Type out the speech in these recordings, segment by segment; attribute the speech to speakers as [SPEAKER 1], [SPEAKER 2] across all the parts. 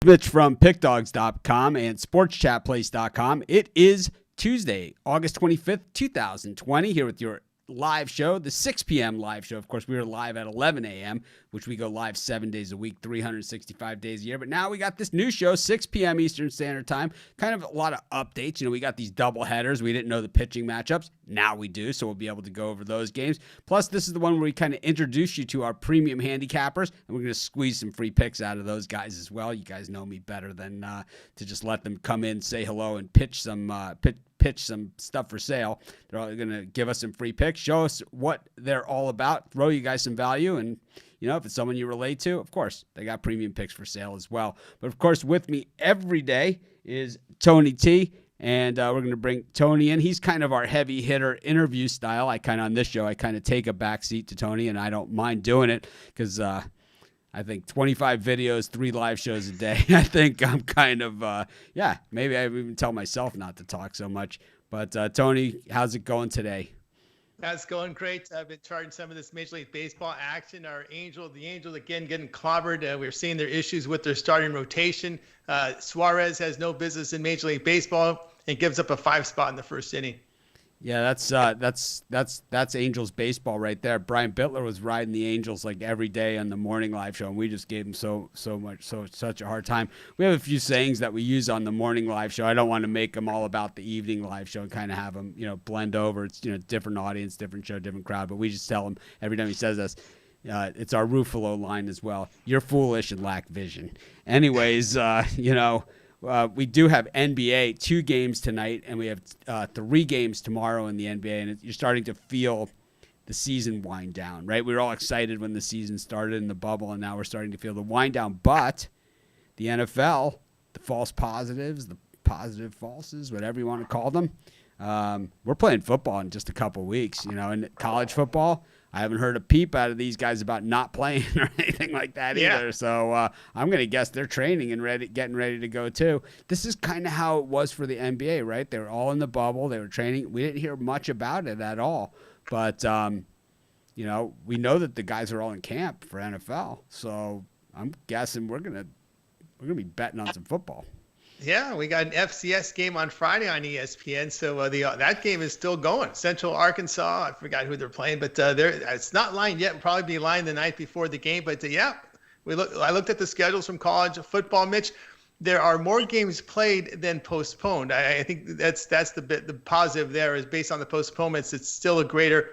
[SPEAKER 1] Mitch from PickDogs.com and SportsChatPlace.com. It is Tuesday, August 25th, 2020, here with your live show, the 6 p.m. live show. Of course, we were live at 11 a.m., which we go live 7 days a week, 365 days a year. But now we got this new show, 6 p.m. Eastern Standard Time. Kind of a lot of updates. We got these double headers. We didn't know the pitching matchups. Now we do, so we'll be able to go over those games. Plus, this is the one where we kind of introduce you to our premium handicappers, and we're going to squeeze some free picks out of those guys as well. You guys know me better than to just let them come in, say hello, and pitch some stuff for sale. They're all going to give us some free picks, show us what they're all about, throw you guys some value, and if it's someone you relate to, of course, they got premium picks for sale as well. But of course, with me every day is Tony T, and we're going to bring Tony in. He's kind of our heavy hitter interview style. On this show, I kind of take a backseat to Tony, and I don't mind doing it because I think 25 videos, 3 live shows a day. I think I'm kind of, maybe I even tell myself not to talk so much. But Tony, how's it going today?
[SPEAKER 2] That's going great. I've been charting some of this Major League Baseball action. The Angels again getting clobbered. We're seeing their issues with their starting rotation. Suarez has no business in Major League Baseball and gives up a 5 spot in the first inning.
[SPEAKER 1] Yeah, that's Angels baseball right there. Brian Bitler was riding the Angels like every day on the morning live show, and we just gave him such a hard time. We have a few sayings that we use on the morning live show. I don't want to make them all about the evening live show and kind of have them, blend over. It's different audience, different show, different crowd. But we just tell him every time he says this. It's our Ruffalo line as well. You're foolish and lack vision. Anyways, we do have NBA 2 games tonight, and we have 3 games tomorrow in the NBA, and you're starting to feel the season wind down, right? We were all excited when the season started in the bubble, and now we're starting to feel the wind down. But the NFL, the false positives, the positive falses, whatever you want to call them, we're playing football in just a couple weeks. In college football, I haven't heard a peep out of these guys about not playing or anything like that either. So I'm going to guess they're training and getting ready to go too. This is kind of how it was for the NBA, right? They were all in the bubble. They were training. We didn't hear much about it at all. But, we know that the guys are all in camp for NFL. So I'm guessing we're going to be betting on some football.
[SPEAKER 2] Yeah, we got an FCS game on Friday on ESPN, so that game is still going. Central Arkansas, I forgot who they're playing, but it's not lined yet. It'll probably be lined the night before the game. But I looked at the schedules from college football, Mitch. There are more games played than postponed. I think that's the positive there is based on the postponements. It's still a greater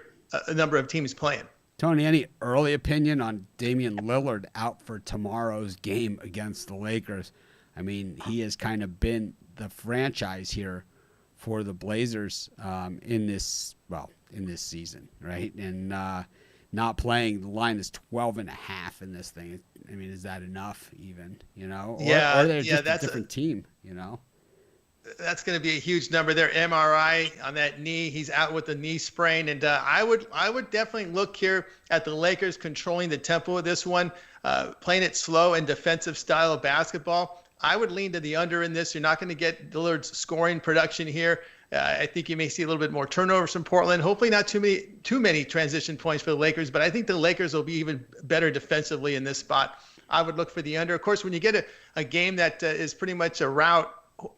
[SPEAKER 2] number of teams playing.
[SPEAKER 1] Tony, any early opinion on Damian Lillard out for tomorrow's game against the Lakers? I mean, he has kind of been the franchise here for the Blazers in this season, right? And not playing, the line is 12.5 in this thing. I mean, is that enough even, Or they're just a different team,
[SPEAKER 2] That's going to be a huge number there. MRI on that knee. He's out with a knee sprain. And I would definitely look here at the Lakers controlling the tempo of this one, playing it slow and defensive style of basketball. I would lean to the under in this. You're not going to get Lillard's scoring production here. I think you may see a little bit more turnovers from Portland. Hopefully not too many transition points for the Lakers, but I think the Lakers will be even better defensively in this spot. I would look for the under. Of course, when you get a game that is pretty much a rout,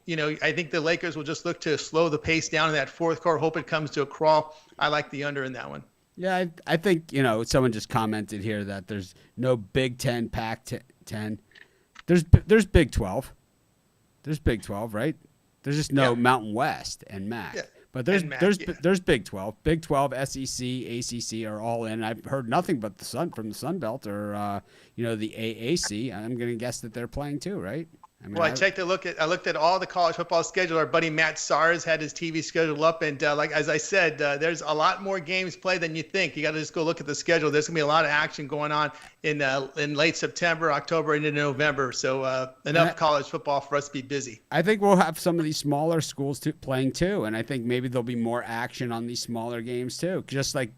[SPEAKER 2] I think the Lakers will just look to slow the pace down in that fourth quarter, hope it comes to a crawl. I like the under in that one.
[SPEAKER 1] Yeah, I think, someone just commented here that there's no Big Ten, Pac-10. There's Big 12. There's Big 12, right? There's just no Mountain West and MAC. Yeah. But there's Big 12. Big 12, SEC, ACC are all in. I've heard nothing but from the Sun Belt or the AAC. I'm going to guess that they're playing too, right?
[SPEAKER 2] I looked at all the college football schedule. Our buddy Matt Sars had his TV schedule up, and as I said, there's a lot more games played than you think. You got to just go look at the schedule. There's gonna be a lot of action going on in late September, October, and into November. So enough college football for us to be busy.
[SPEAKER 1] I think we'll have some of these smaller schools playing too, and I think maybe there'll be more action on these smaller games too. Just like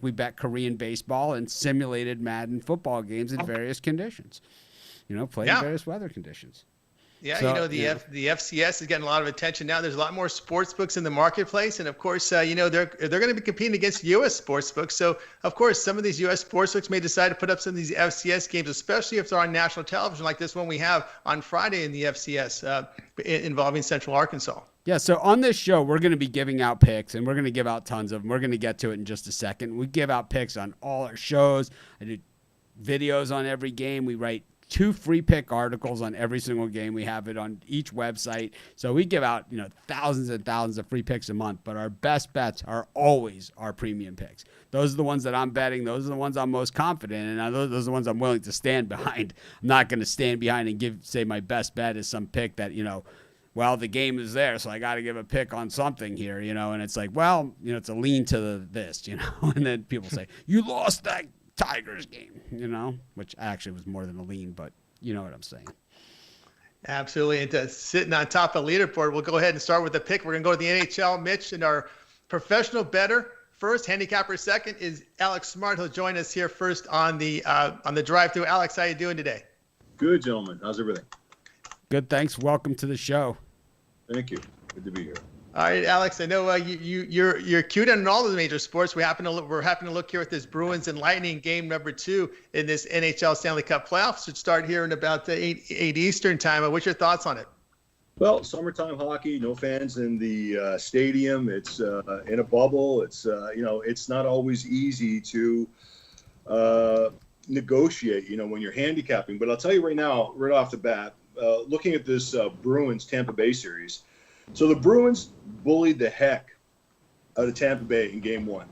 [SPEAKER 1] we bet Korean baseball and simulated Madden football games in various conditions. Played in various weather conditions.
[SPEAKER 2] Yeah,
[SPEAKER 1] So,
[SPEAKER 2] the FCS is getting a lot of attention now. There's a lot more sports books in the marketplace, and of course, they're going to be competing against U.S. sports books. So, of course, some of these U.S. sports books may decide to put up some of these FCS games, especially if they're on national television, like this one we have on Friday in the FCS involving Central Arkansas.
[SPEAKER 1] Yeah, so on this show, we're going to be giving out picks, and we're going to give out tons of them. We're going to get to it in just a second. We give out picks on all our shows. I do videos on every game. We write 2 free pick articles on every single game. We have it on each website. So we give out, thousands and thousands of free picks a month, but our best bets are always our premium picks. Those are the ones that I'm betting. Those are the ones I'm most confident in, and those are the ones I'm willing to stand behind. I'm not going to stand behind and say my best bet is some pick that, well, the game is there, so I got to give a pick on something here, and it's like, well, it's a lean to this, and then people say, you lost that Tigers game, which actually was more than a lean, but you know what I'm saying.
[SPEAKER 2] Absolutely. And sitting on top of the leaderboard, we'll go ahead and start with the pick. We're going to go to the NHL, Mitch, and our professional bettor first, handicapper second is Alex Smart. He'll join us here first on the drive-through. Alex, how you doing today?
[SPEAKER 3] Good, gentlemen. How's everything?
[SPEAKER 1] Good, thanks. Welcome to the show.
[SPEAKER 3] Thank you. Good to be here.
[SPEAKER 2] All right, Alex. I know you're cute on all of the major sports. We're happy to look here at this Bruins and Lightning game number 2 in this NHL Stanley Cup playoffs. Should start here in about 8 Eastern time. What's your thoughts on it?
[SPEAKER 3] Well, summertime hockey, no fans in the stadium. It's in a bubble. It's it's not always easy to negotiate. When you're handicapping. But I'll tell you right now, right off the bat, looking at this Bruins Tampa Bay series. So the Bruins bullied the heck out of Tampa Bay in Game 1.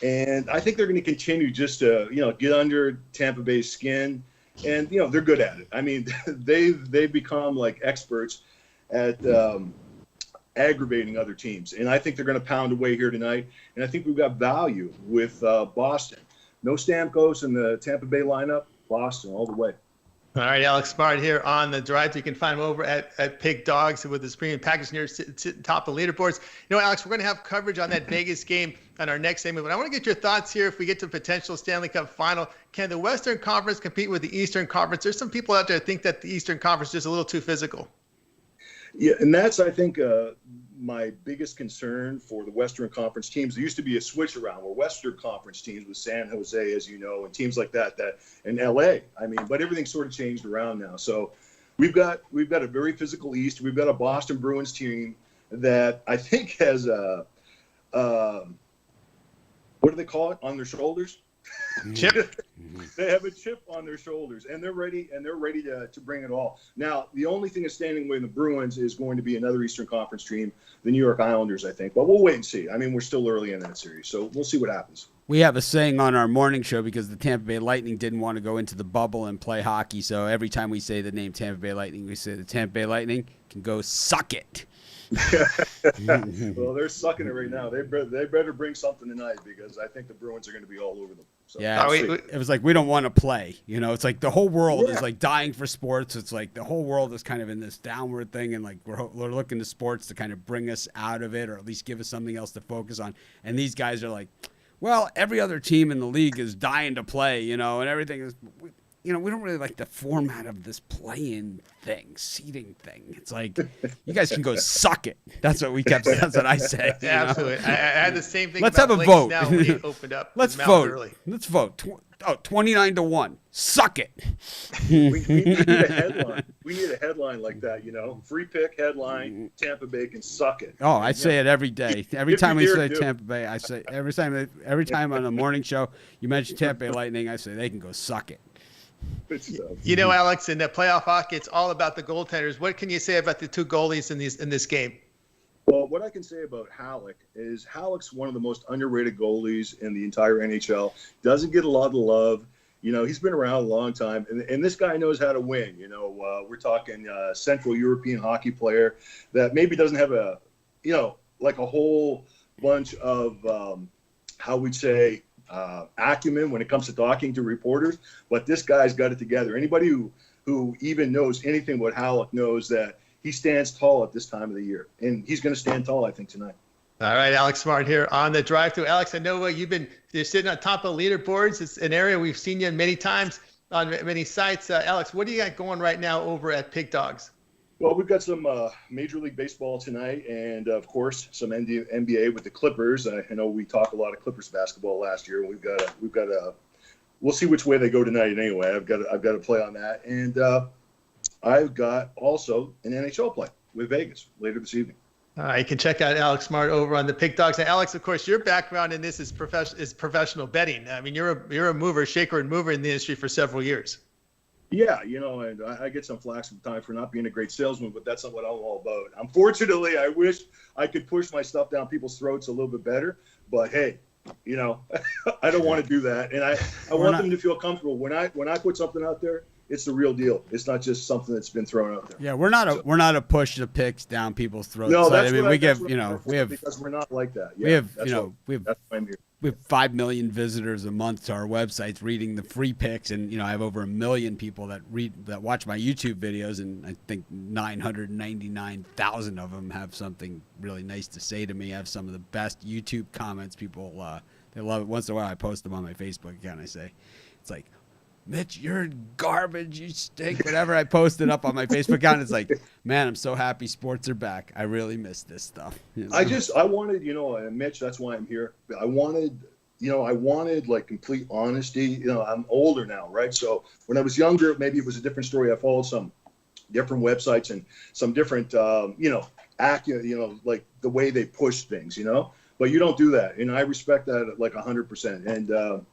[SPEAKER 3] And I think they're going to continue just to, get under Tampa Bay's skin. And, they're good at it. I mean, they've become like experts at aggravating other teams. And I think they're going to pound away here tonight. And I think we've got value with Boston. No Stamkos in the Tampa Bay lineup. Boston all the way.
[SPEAKER 2] All right, Alex Smart here on the drive. You can find him over at Pig Dogs with his premium package near top of leaderboards. Alex, we're going to have coverage on that Vegas game on our next segment, but I want to get your thoughts here. If we get to a potential Stanley Cup final, can the Western Conference compete with the Eastern Conference? There's some people out there that think that the Eastern Conference is just a little too physical.
[SPEAKER 3] Yeah, and that's, I think, my biggest concern for the Western Conference teams. There used to be a switch around where Western Conference teams with San Jose, as you know, and teams like that in LA. But everything's sort of changed around now. So we've got a very physical East. We've got a Boston Bruins team that I think has what do they call it, on their shoulders?
[SPEAKER 2] Chip.
[SPEAKER 3] They have a chip on their shoulders, and they're ready to bring it all. Now, the only thing that's standing in the way of the Bruins is going to be another Eastern Conference team, the New York Islanders, I think. But we'll wait and see. We're still early in that series, so we'll see what happens.
[SPEAKER 1] We have a saying on our morning show because the Tampa Bay Lightning didn't want to go into the bubble and play hockey. So every time we say the name Tampa Bay Lightning, we say the Tampa Bay Lightning can go suck it.
[SPEAKER 3] Well, they're sucking it right now. They better bring something tonight because I think the Bruins are going to be all over them. So,
[SPEAKER 1] yeah, it was like we don't want to play. It's like the whole world is like dying for sports. It's like the whole world is kind of in this downward thing, and like we're looking to sports to kind of bring us out of it or at least give us something else to focus on. And these guys are like, well, every other team in the league is dying to play, and everything is. We don't really like the format of this play-in thing, seeding thing. It's like, you guys can go suck it. That's what I say.
[SPEAKER 2] Absolutely. I had the same thing.
[SPEAKER 1] Let's have a vote.
[SPEAKER 2] Now when he opened up.
[SPEAKER 1] Let's vote. Early. Let's vote. 29-1. Suck it.
[SPEAKER 3] We need a headline. We need a headline like that, Free pick headline, Tampa Bay can suck it.
[SPEAKER 1] Oh, I say it every day. Every time we say Tampa Bay, I say every time on the morning show you mention Tampa Bay Lightning, I say they can go suck it.
[SPEAKER 2] Alex, in the playoff hockey, it's all about the goaltenders. What can you say about the 2 goalies in this game?
[SPEAKER 3] Well, what I can say about Halleck is Halleck's one of the most underrated goalies in the entire NHL. Doesn't get a lot of love. He's been around a long time, and this guy knows how to win. We're talking Central European hockey player that maybe doesn't have a whole bunch of how we'd say acumen when it comes to talking to reporters, but this guy's got it together. Anybody who even knows anything about Halleck knows that he stands tall at this time of the year, and he's going to stand tall, I think, tonight.
[SPEAKER 2] All right, Alex Smart here on the drive-thru. Alex, I know you're sitting on top of leaderboards. It's an area we've seen you many times on many sites. Alex, what do you got going right now over at Pig Dogs?
[SPEAKER 3] Well, we've got some Major League Baseball tonight, and of course, some NBA with the Clippers. I know we talked a lot of Clippers basketball last year. We'll see which way they go tonight. Anyway, I've got to play on that, and I've got also an NHL play with Vegas later this evening.
[SPEAKER 2] You can check out Alex Smart over on the Pick Dogs. And Alex, of course, your background in this is professional betting. I mean, you're a mover, shaker, and mover in the industry for several years.
[SPEAKER 3] Yeah, and I get some flack sometimes for not being a great salesman, but that's not what I'm all about. Unfortunately, I wish I could push my stuff down people's throats a little bit better, but hey, I don't want to do that, and I want them to feel comfortable when I put something out there. It's the real deal. It's not just something that's been thrown out there.
[SPEAKER 1] Yeah, we're not a push the picks down people's throats.
[SPEAKER 3] No,
[SPEAKER 1] that's
[SPEAKER 3] because we're not like that.
[SPEAKER 1] Yeah, we have 5 million visitors a month to our websites reading the free picks, and I have over 1 million people that watch my YouTube videos, and I think 999,000 of them have something really nice to say to me. I have some of the best YouTube comments. People they love it. Once in a while, I post them on my Facebook account. I say, it's like, Mitch, you're garbage, you stink, whatever. I posted up on my Facebook account. It's like, man, I'm so happy sports are back. I really miss this stuff.
[SPEAKER 3] I wanted, Mitch, that's why I'm here. I wanted like complete honesty. I'm older now, right? So when I was younger, maybe it was a different story. I followed some different websites and some different, like the way they push things, but you don't do that. And I respect that like 100%. And,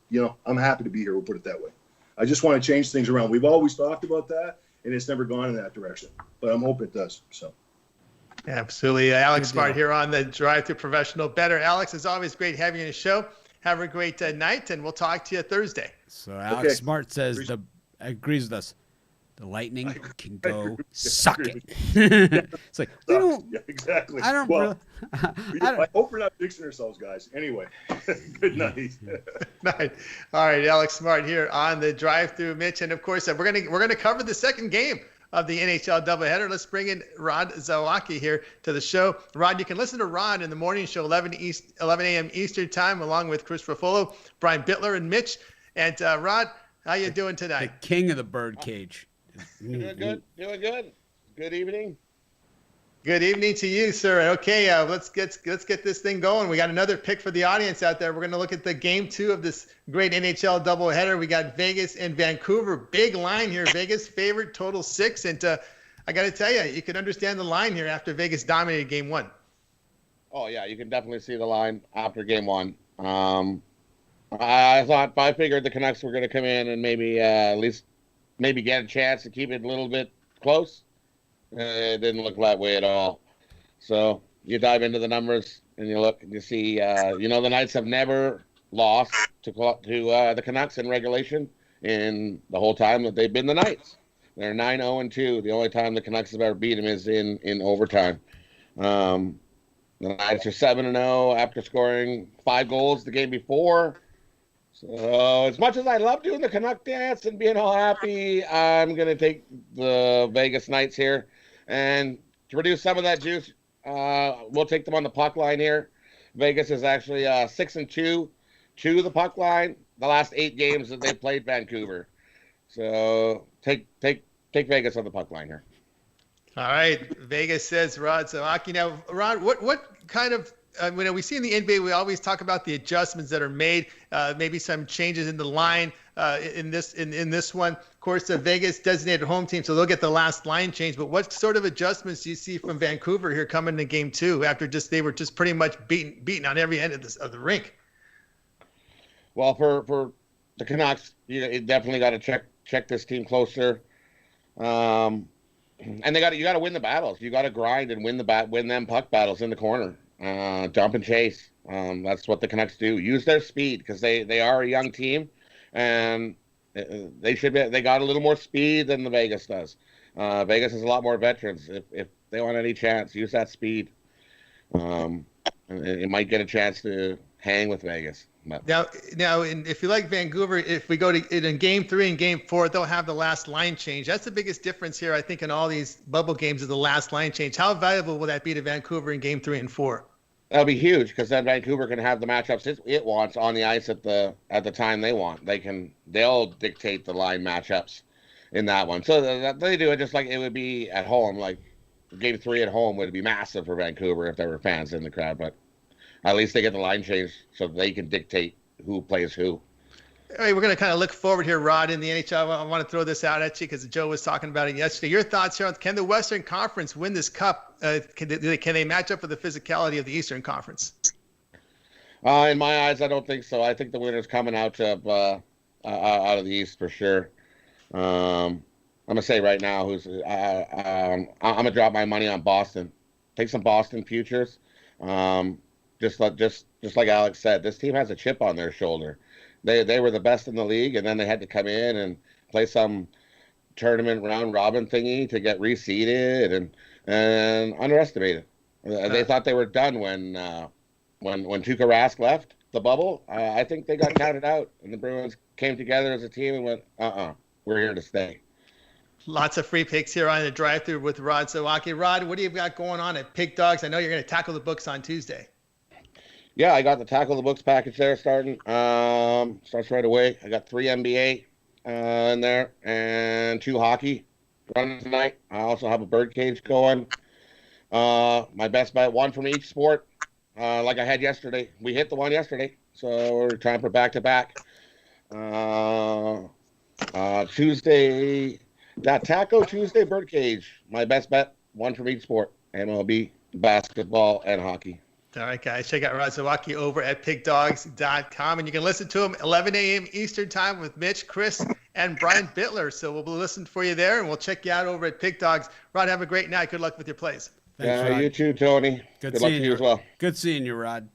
[SPEAKER 3] I'm happy to be here. We'll put it that way. I just want to change things around. We've always talked about that, and it's never gone in that direction. But I'm hoping it does. So,
[SPEAKER 2] absolutely, Alex Smart here on the Drive to Professional Better. Alex, it's always great having you on the show. Have a great night, and we'll talk to you Thursday.
[SPEAKER 1] So Alex Smart says agrees with us. The Lightning can go suck it. It's like,
[SPEAKER 3] exactly.
[SPEAKER 1] I don't.
[SPEAKER 3] Well, I hope we're not fixing ourselves, guys. Anyway, good night.
[SPEAKER 2] Night. All right, Alex Smart here on the drive-through, Mitch, and of course we're gonna cover the second game of the NHL doubleheader. Let's bring in Rod Zawacki here to the show. Rod, you can listen to Rod in the morning show, 11 a.m. Eastern time, along with Chris Ruffolo, Brian Bittler, and Mitch. And Rod, how you doing tonight?
[SPEAKER 1] The king of the bird cage.
[SPEAKER 4] Doing good. Good evening.
[SPEAKER 2] Good evening to you, sir. Okay, let's get this thing going. We got another pick for the audience out there. We're going to look at the game 2 of this great NHL doubleheader. We got Vegas and Vancouver. Big line here. Vegas favored, total 6. And I got to tell you can understand the line here after Vegas dominated game 1.
[SPEAKER 4] Oh yeah, you can definitely see the line after game 1. I figured the Canucks were going to come in and maybe at least get a chance to keep it a little bit close. It didn't look that way at all. So you dive into the numbers and you look and you see, the Knights have never lost to the Canucks in regulation in the whole time that they've been the Knights. They're 9-0-2. The only time the Canucks have ever beat them is in overtime. The Knights are 7-0 after scoring 5 goals the game before. So as much as I love doing the Canuck dance and being all happy, I'm going to take the Vegas Knights here. And to produce some of that juice, we'll take them on the puck line here. Vegas is actually 6-2 to the puck line the last 8 games that they played Vancouver. So take Vegas on the puck line here.
[SPEAKER 2] All right. Vegas says Rod Zawacki. Now, Rod, what kind of we see in the NBA, we always talk about the adjustments that are made, maybe some changes in the line in this one. Of course, the Vegas designated home team, so they'll get the last line change. But what sort of adjustments do you see from Vancouver here coming to game 2 after they were just pretty much beaten on every end of the rink?
[SPEAKER 4] Well, for the Canucks, you definitely got to check this team closer. And you got to win the battles. You got to grind and win them puck battles in the corner. Dump and chase. That's what the Canucks do. Use their speed because they are a young team, and they got a little more speed than the Vegas does. Vegas has a lot more veterans. If they want any chance, use that speed. It might get a chance to hang with Vegas.
[SPEAKER 2] Now, if you like Vancouver, if we go to in game 3 and game 4, they'll have the last line change. That's the biggest difference here, I think, in all these bubble games is the last line change. How valuable will that be to Vancouver in game 3 and 4?
[SPEAKER 4] That'll be huge because then Vancouver can have the matchups it wants on the ice at the time they want. They'll dictate the line matchups in that one. So they do it just like it would be at home. Like Game 3 at home would be massive for Vancouver if there were fans in the crowd, but at least they get the line changed so they can dictate who plays who.
[SPEAKER 2] All right, we're going to kind of look forward here, Rod, in the NHL. I want to throw this out at you because Joe was talking about it yesterday. Your thoughts here on, can the Western Conference win this cup? Can they match up with the physicality of the Eastern Conference?
[SPEAKER 4] In my eyes, I don't think so. I think the winner's coming out of the East for sure. I'm gonna say right now, I'm gonna drop my money on Boston. Take some Boston futures. Just like Alex said, this team has a chip on their shoulder. They were the best in the league, and then they had to come in and play some tournament round robin thingy to get reseeded and underestimated. They thought they were done when Tuukka Rask left the bubble. I think they got counted out, and the Bruins came together as a team and went, we're here to stay.
[SPEAKER 2] Lots of free picks here on the drive-thru with Rod Sawaki. Rod, what do you got going on at Pig Dogs? I know you're going to tackle the books on Tuesday.
[SPEAKER 4] Yeah, I got the Tackle the Books package there starting. Starts right away. I got 3 NBA in there and 2 hockey running tonight. I also have a birdcage going. My best bet, 1 from each sport, like I had yesterday. We hit the one yesterday, so we're trying for back-to-back. Tuesday, that Taco Tuesday birdcage. My best bet, 1 from each sport, MLB, basketball, and hockey.
[SPEAKER 2] All right, guys, check out Rod Zawacki over at pigdogs.com, and you can listen to him 11 a.m. Eastern time with Mitch, Chris, and Brian Bittler. So we'll be listening for you there, and we'll check you out over at Pig Dogs. Rod, have a great night. Good luck with your plays.
[SPEAKER 1] Thanks, Rod.
[SPEAKER 4] You too, Tony. Good luck to you as well.
[SPEAKER 1] Good seeing you, Rod.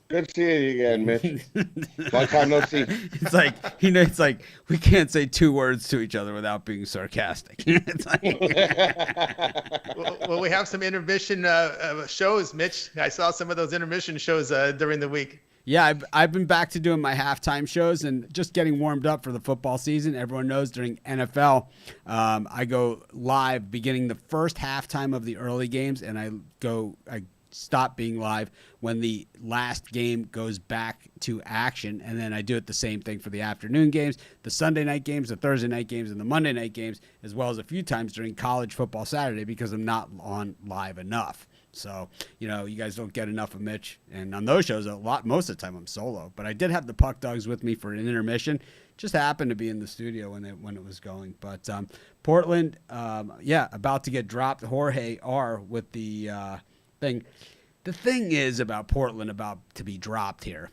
[SPEAKER 4] Good seeing you again, Mitch. Long time no see.
[SPEAKER 1] It's like, it's like we can't say 2 words to each other without being sarcastic. It's like...
[SPEAKER 2] well, we have some intermission shows, Mitch. I saw some of those intermission shows during the week.
[SPEAKER 1] Yeah, I've been back to doing my halftime shows and just getting warmed up for the football season. Everyone knows during NFL, I go live beginning the first halftime of the early games, and I stop being live when the last game goes back to action, and then I do it the same thing for the afternoon games, the Sunday night games, the Thursday night games, and the Monday night games, as well as a few times during college football Saturday because I'm not on live enough. So, you guys don't get enough of Mitch, and on those shows most of the time I'm solo, but I did have the Puck Dogs with me for an intermission. Just happened to be in the studio when it was going. But Portland, about to get dropped. Jorge R with the thing. The thing is about Portland about to be dropped here.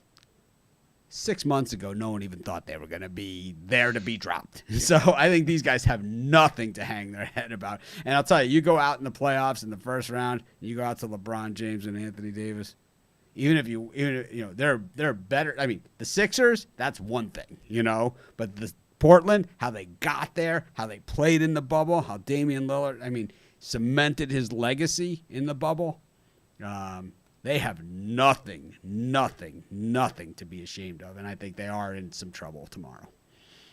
[SPEAKER 1] 6 months ago, no one even thought they were going to be there to be dropped. So I think these guys have nothing to hang their head about. And I'll tell you, you go out in the playoffs in the first round, you go out to LeBron James and Anthony Davis. Even if they're better. I mean, the Sixers, that's one thing, but the Portland, how they got there, how they played in the bubble, how Damian Lillard, cemented his legacy in the bubble. They have nothing to be ashamed of, and I think they are in some trouble tomorrow.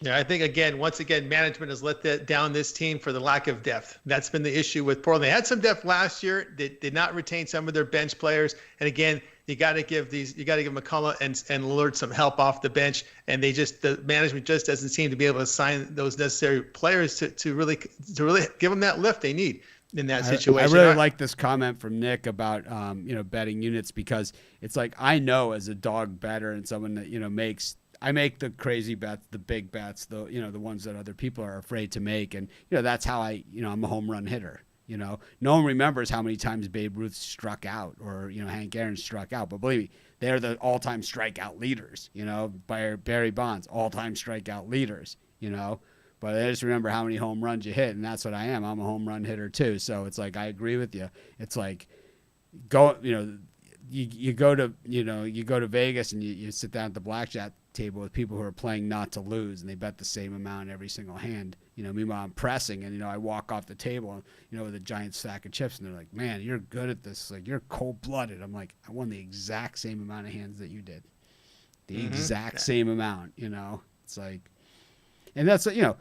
[SPEAKER 2] Yeah, I think, once again, management has let down this team for the lack of depth. That's been the issue with Portland. They had some depth last year. They did not retain some of their bench players. And again, you got to give McCullough and Lillard some help off the bench. And the management just doesn't seem to be able to sign those necessary players to really give them that lift they need in that situation.
[SPEAKER 1] I really like this comment from Nick about betting units, because it's like, I know as a dog bettor and someone that I make the crazy bets, the big bets, the ones that other people are afraid to make, and that's how I'm a home run hitter. No one remembers how many times Babe Ruth struck out or Hank Aaron struck out, but believe me, they're the all-time strikeout leaders. Barry Bonds, all-time strikeout leaders. But I just remember how many home runs you hit, and that's what I am. I'm a home run hitter too. So it's like, I agree with you. It's like, you go to Vegas and you sit down at the blackjack table with people who are playing not to lose, and they bet the same amount every single hand. Meanwhile I'm pressing, and I walk off the table, with a giant stack of chips, and they're like, "Man, you're good at this. Like, you're cold-blooded." I'm like, I won the exact same amount of hands that you did. The exact same amount. It's like, and that's a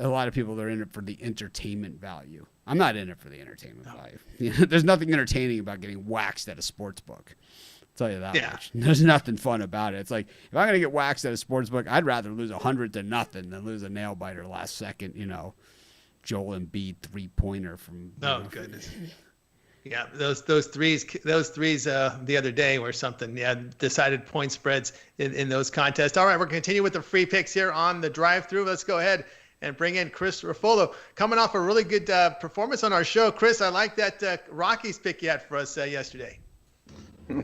[SPEAKER 1] lot of people, they're in it for the entertainment value. I'm not in it for the entertainment value. There's nothing entertaining about getting waxed at a sports book. I'll tell you that much. There's nothing fun about it. It's like, if I'm going to get waxed at a sports book, I'd rather lose 100 to nothing than lose a nail biter last second, Joel Embiid 3-pointer from.
[SPEAKER 2] Oh, goodness. Yeah, those threes the other day were something. Yeah, decided point spreads in those contests. All right, we're continuing with the free picks here on the drive-through. Let's go ahead and bring in Chris Ruffolo, coming off a really good performance on our show. Chris, I like that Rockies pick you had for us yesterday.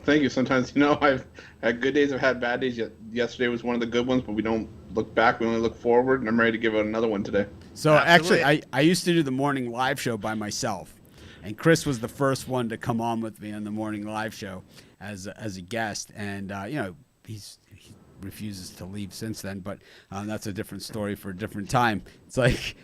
[SPEAKER 5] Thank you. Sometimes, I've had good days, I've had bad days. Yesterday was one of the good ones, but we don't look back. We only look forward, and I'm ready to give out another one today.
[SPEAKER 1] So actually, I used to do the morning live show by myself, and Chris was the first one to come on with me on the morning live show as a guest, and he refuses to leave since then, but that's a different story for a different time. It's like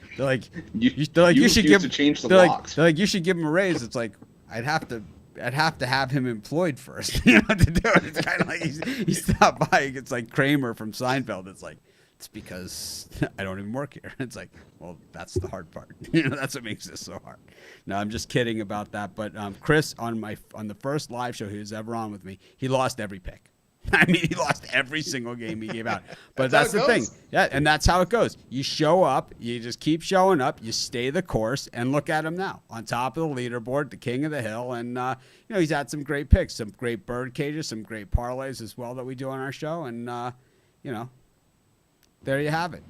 [SPEAKER 1] you should give
[SPEAKER 5] to change the
[SPEAKER 1] locks. They're like, you should give him a raise. It's like I'd have to have him employed first, to do it. It's kind of like he stopped by. It's like Kramer from Seinfeld. It's like, it's because I don't even work here. It's like, well, that's the hard part. That's what makes this so hard. No, I'm just kidding about that. But Chris, on the first live show he was ever on with me, he lost every pick. I mean, he lost every single game he gave out. But that's the thing. Yeah, and that's how it goes. You show up, you just keep showing up, you stay the course, and look at him now. On top of the leaderboard, the king of the hill, and he's had some great picks, some great bird cages, some great parlays as well that we do on our show, and there you have it.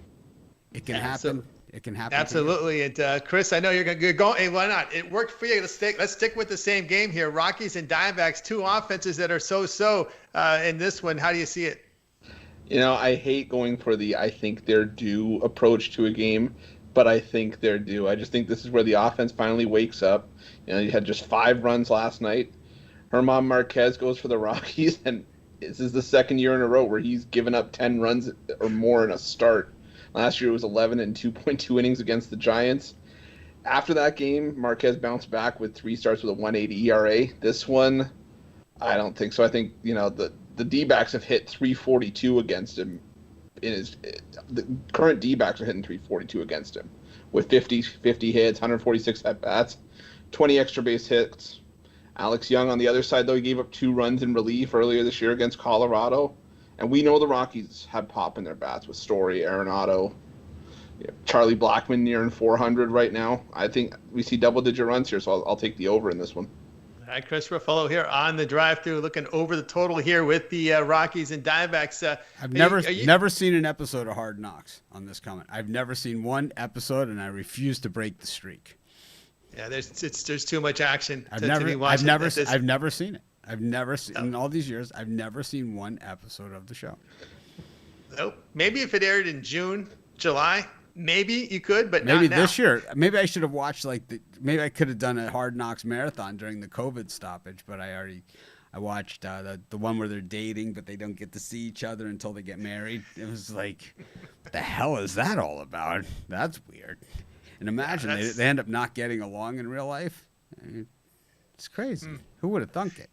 [SPEAKER 1] It can happen. It can happen.
[SPEAKER 2] Absolutely. And Chris, I know you're going. Hey, why not? It worked for you. Let's stick with the same game here. Rockies and Diamondbacks, two offenses that are so in this one. How do you see it?
[SPEAKER 5] I hate going for the I think they're due approach to a game, but I think they're due. I just think this is where the offense finally wakes up. You had just 5 runs last night. German Marquez goes for the Rockies, and this is the second year in a row where he's given up 10 runs or more in a start. Last year it was 11 and 2.2 innings against the Giants. After that game, Marquez bounced back with 3 starts with a 1.80 ERA. This one, I don't think so. I think the D-backs have hit 342 against him. The current D-backs are hitting 342 against him with 50 hits, 146 at bats, 20 extra base hits. Alex Young on the other side, though, he gave up 2 runs in relief earlier this year against Colorado. And we know the Rockies have pop in their bats with Story, Arenado, Charlie Blackmon nearing 400 right now. I think we see double-digit runs here, so I'll take the over in this one.
[SPEAKER 2] All right, Chris Ruffolo here on the drive-through, looking over the total here with the Rockies and Diamondbacks.
[SPEAKER 1] I've never seen an episode of Hard Knocks on this comment. I've never seen one episode, and I refuse to break the streak.
[SPEAKER 2] Yeah, there's too much action.
[SPEAKER 1] I've never seen it. I've never seen in all these years. I've never seen one episode of the show.
[SPEAKER 2] Nope. Maybe if it aired in June, July, maybe you could, but
[SPEAKER 1] maybe
[SPEAKER 2] not now.
[SPEAKER 1] This year. Maybe I should have watched maybe I could have done a Hard Knocks marathon during the COVID stoppage, but I watched the one where they're dating, but they don't get to see each other until they get married. It was like, what the hell is that all about? That's weird. And imagine they end up not getting along in real life. I mean, it's crazy. Who would have thunk it?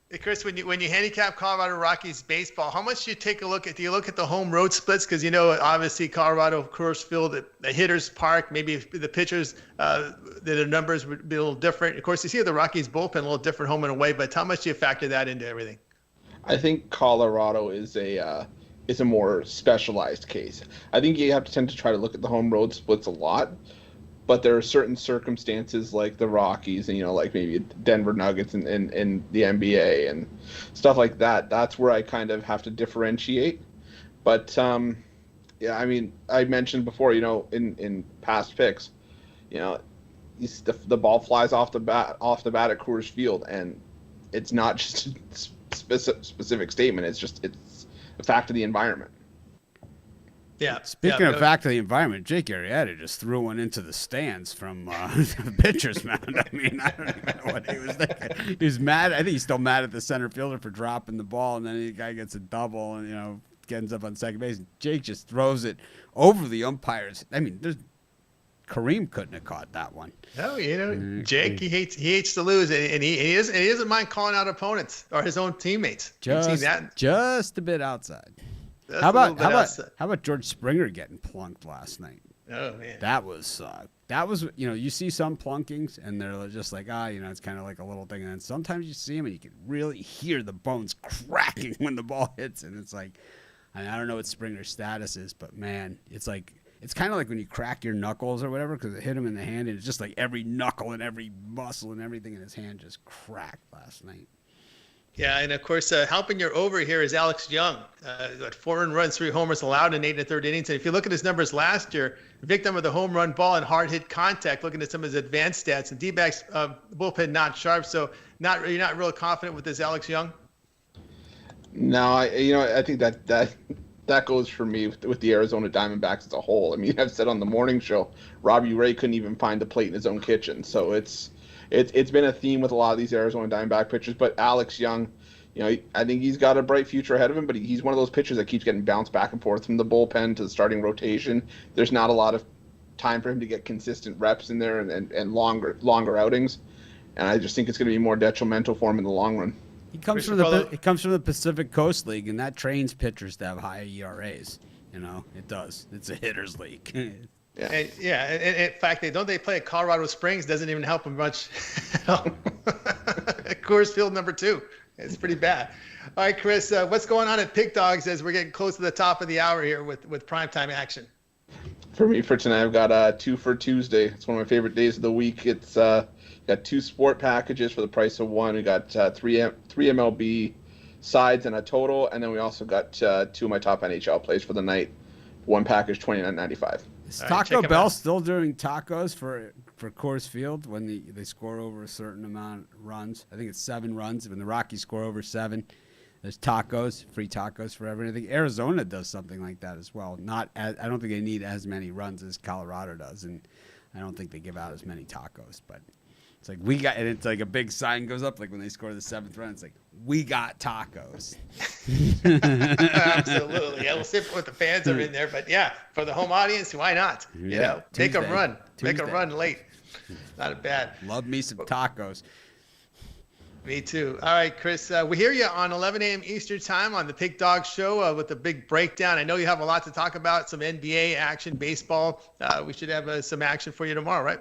[SPEAKER 2] Hey, Chris, when you handicap Colorado Rockies baseball, how much do you take a look at? Do you look at the home road splits? Because obviously Colorado Coors Field, the hitters park, maybe the pitchers, the numbers would be a little different. Of course, you see the Rockies bullpen a little different home and away. But how much do you factor that into everything?
[SPEAKER 5] I think Colorado is a more specialized case. I think you have to tend to try to look at the home road splits a lot. But there are certain circumstances like the Rockies and, like maybe Denver Nuggets and the NBA and stuff like that. That's where I kind of have to differentiate. But, I mean, I mentioned before, in past picks, the ball flies off the bat at Coors Field. And it's not just a specific statement. It's a fact of the environment.
[SPEAKER 2] Yeah.
[SPEAKER 1] Speaking of fact of the environment, Jake Arrieta just threw one into the stands from the pitcher's mound. I mean, I don't even know what he was thinking. He was mad. I think he's still mad at the center fielder for dropping the ball, and then the guy gets a double and, ends up on second base. Jake just throws it over the umpires. I mean, Kareem couldn't have caught that one.
[SPEAKER 2] No, Jake, he hates to lose, and he doesn't mind calling out opponents or his own teammates.
[SPEAKER 1] Just a bit outside. How about George Springer getting plunked last night?
[SPEAKER 2] Oh man,
[SPEAKER 1] that was you see some plunkings and they're just like it's kind of like a little thing, and then sometimes you see them and you can really hear the bones cracking when the ball hits, and it's like I don't know what Springer's status is, but man, it's like it's kind of like when you crack your knuckles or whatever, because it hit him in the hand, and it's just like every knuckle and every muscle and everything in his hand just cracked last night.
[SPEAKER 2] Yeah, and of course, helping your over here is Alex Young. Got 4 earned runs, 3 homers allowed in 8 1/3 innings. And if you look at his numbers last year, victim of the home run ball and hard hit contact. Looking at some of his advanced stats, and D-backs bullpen not sharp. So you're not real confident with this Alex Young.
[SPEAKER 5] No, I think that goes for me with the Arizona Diamondbacks as a whole. I mean, I've said on the morning show, Robbie Ray couldn't even find a plate in his own kitchen. So it's been a theme with a lot of these Arizona Diamondback pitchers. But Alex Young, I think he's got a bright future ahead of him. But he's one of those pitchers that keeps getting bounced back and forth from the bullpen to the starting rotation. There's not a lot of time for him to get consistent reps in there and longer outings. And I just think it's going to be more detrimental for him in the long run.
[SPEAKER 1] He comes from the Pacific Coast League, and that trains pitchers to have high ERAs. It does. It's a hitters league.
[SPEAKER 2] Yeah. And in fact, they play at Colorado Springs. Doesn't even help them much. Coors Field number 2. It's pretty bad. All right, Chris, what's going on at Pick Dogs as we're getting close to the top of the hour here with primetime action?
[SPEAKER 5] For me, for tonight, I've got 2 for Tuesday. It's one of my favorite days of the week. It's got 2 sport packages for the price of 1. We got 3 MLB sides and a total, and then we also got 2 of my top NHL plays for the night. 1 package, $29.95.
[SPEAKER 1] Is Taco Bell still doing tacos for Coors Field when they score over a certain amount of runs? I think it's 7 runs. When the Rockies score over 7, there's tacos, free tacos for everyone. I think Arizona does something like that as well. I don't think they need as many runs as Colorado does, and I don't think they give out as many tacos. But it's like and it's like a big sign goes up, like when they score the 7th run. It's like, we got tacos.
[SPEAKER 2] Absolutely. Yeah, we'll see what the fans are in there, but yeah, for the home audience, why not? Make a run. Tuesday. Make a run late. Not bad.
[SPEAKER 1] Love me some tacos.
[SPEAKER 2] Me too. All right, Chris, we hear you on 11 a.m. Eastern time on the Pick Dog Show with the big breakdown. I know you have a lot to talk about, some NBA action, baseball. We should have some action for you tomorrow, right?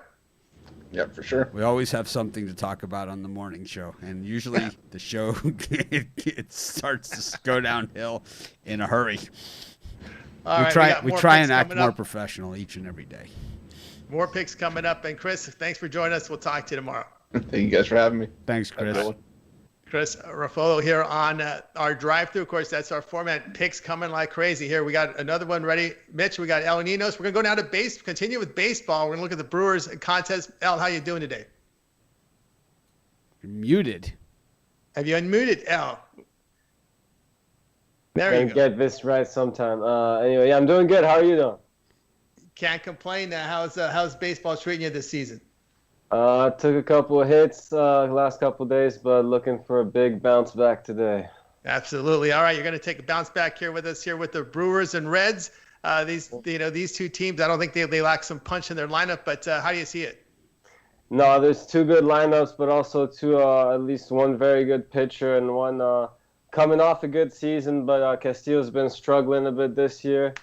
[SPEAKER 5] Yeah, for sure.
[SPEAKER 1] We always have something to talk about on the morning show, and usually the show it starts to go downhill in a hurry. We try and act more professional each and every day.
[SPEAKER 2] More picks coming up, and Chris, thanks for joining us. We'll talk to you tomorrow.
[SPEAKER 5] Thank you guys for having me.
[SPEAKER 1] Thanks, Chris.
[SPEAKER 2] Chris Ruffalo here on our drive-through. Of course, that's our format. Picks coming like crazy here. We got another one ready. Mitch, we got El Ninos. We're going to go down to continue with baseball. We're going to look at the Brewers contest. El, how you doing today?
[SPEAKER 1] You're muted.
[SPEAKER 2] Have you unmuted, El? There you go.
[SPEAKER 6] Get this right sometime. Anyway, yeah, I'm doing good. How are you doing?
[SPEAKER 2] Can't complain. How's baseball treating you this season?
[SPEAKER 6] Took a couple of hits last couple of days, but looking for a big bounce back today.
[SPEAKER 2] Absolutely. All right, you're going to take a bounce back here with us here with the Brewers and Reds. These 2 teams, I don't think they lack some punch in their lineup, but how do you see it?
[SPEAKER 6] No, there's 2 good lineups, but also 2 at least one very good pitcher and one coming off a good season, but Castillo's been struggling a bit this year.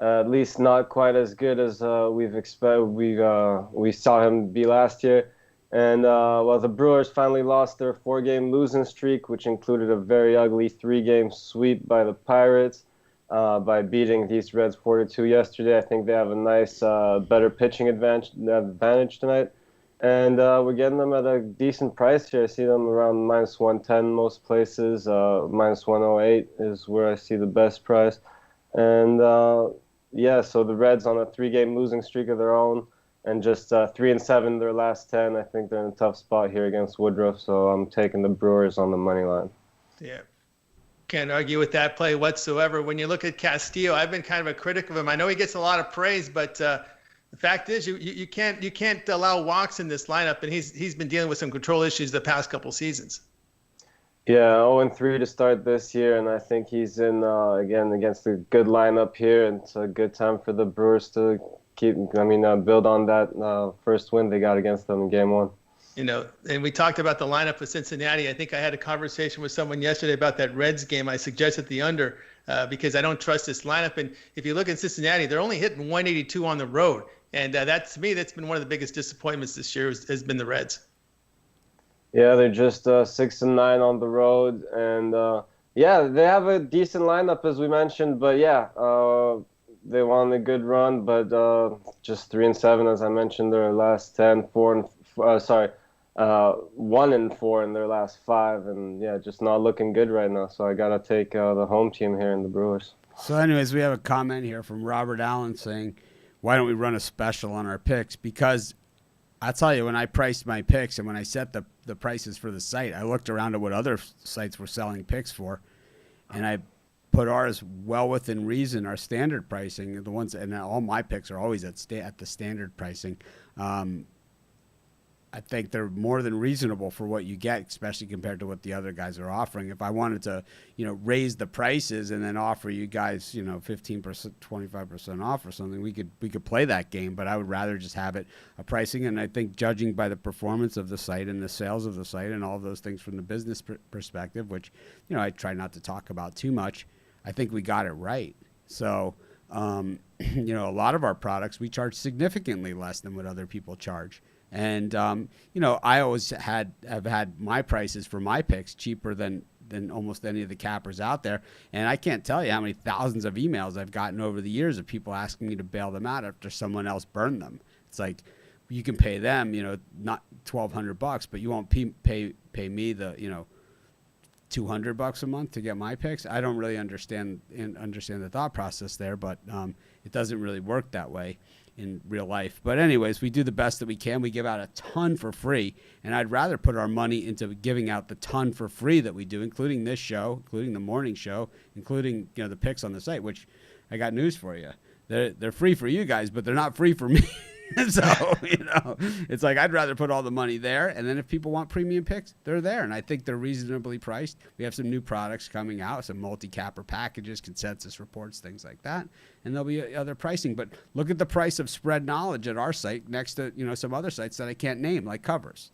[SPEAKER 6] At least not quite as good as we saw him be last year. And the Brewers finally lost their 4-game losing streak, which included a very ugly 3-game sweep by the Pirates by beating these Reds 4-2 yesterday. I think they have a nice, better pitching advantage tonight. And we're getting them at a decent price here. I see them around -110 most places. -108 is where I see the best price. And so the Reds on a 3-game losing streak of their own, and just 3-7 their last 10. I think they're in a tough spot here against Woodruff, so I'm taking the Brewers on the money line.
[SPEAKER 2] Yeah, can't argue with that play whatsoever. When you look at Castillo, I've been kind of a critic of him. I know he gets a lot of praise, but the fact is you can't allow walks in this lineup, and he's been dealing with some control issues the past couple seasons.
[SPEAKER 6] Yeah, 0-3 to start this year, and I think he's in, again, against a good lineup here, and it's a good time for the Brewers to build on that first win they got against them in Game 1.
[SPEAKER 2] And we talked about the lineup for Cincinnati. I think I had a conversation with someone yesterday about that Reds game. I suggested the under because I don't trust this lineup. And if you look at Cincinnati, they're only hitting 182 on the road. And to me, that's been one of the biggest disappointments this year has been the Reds.
[SPEAKER 6] Yeah, they're just 6-9 on the road, and they have a decent lineup as we mentioned. But they won a good run, but just 3-7 as I mentioned. Their last 10, 1-4 in their last 5, and yeah, just not looking good right now. So I gotta take the home team here in the Brewers.
[SPEAKER 1] So, anyways, we have a comment here from Robert Allen saying, "Why don't we run a special on our picks?" Because I tell you, when I priced my picks and when I set the prices for the site, I looked around at what other sites were selling picks for, and I put ours well within reason, our standard pricing. The ones, and all my picks are always at the standard pricing. I think they're more than reasonable for what you get, especially compared to what the other guys are offering. If I wanted to, raise the prices and then offer you guys, 15%, 25% off or something, we could play that game. But I would rather just have it a pricing. And I think judging by the performance of the site and the sales of the site and all of those things from the business perspective, which, I try not to talk about too much, I think we got it right. So, a lot of our products we charge significantly less than what other people charge. And, I always have had my prices for my picks cheaper than almost any of the cappers out there. And I can't tell you how many thousands of emails I've gotten over the years of people asking me to bail them out after someone else burned them. It's like, you can pay them, not $1,200, but you won't pay me the, $200 a month to get my picks. I don't really understand the thought process there, but it doesn't really work that way in real life. But anyways, we do the best that we can. We give out a ton for free, and I'd rather put our money into giving out the ton for free that we do, including this show, including the morning show, including the picks on the site, which I got news for you. They're free for you guys, but they're not free for me. So, it's like I'd rather put all the money there, and then if people want premium picks, they're there, and I think they're reasonably priced. We have some new products coming out, some multi-capper packages, consensus reports, things like that, and there'll be other pricing. But look at the price of Spread Knowledge at our site next to some other sites that I can't name, like Covers.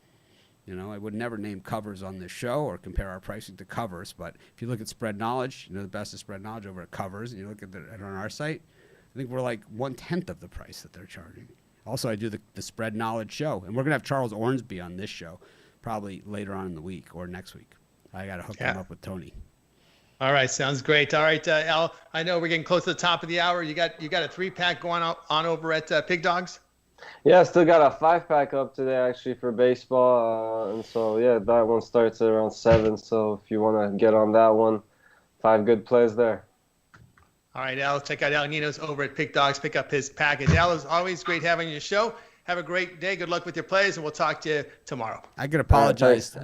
[SPEAKER 1] I would never name Covers on this show or compare our pricing to Covers, but if you look at Spread Knowledge, the best of Spread Knowledge over at Covers, and you look at it on our site, I think we're like 1/10 of the price that they're charging. Also, I do the Spread Knowledge show, and we're going to have Charles Ornsby on this show probably later on in the week or next week. I got to hook him up with Tony.
[SPEAKER 2] All right, sounds great. All right, Al, I know we're getting close to the top of the hour. You got a 3-pack going on over at Pig Dogs?
[SPEAKER 6] Yeah, I still got a 5-pack up today actually for baseball, and so yeah, that one starts at around 7. So if you want to get on that one, 5 good plays there.
[SPEAKER 2] All right, Al, check out Al Nino's over at Pick Dogs. Pick up his package. Al, is always great having your show. Have a great day. Good luck with your plays, and we'll talk to you tomorrow.
[SPEAKER 1] I could apologize.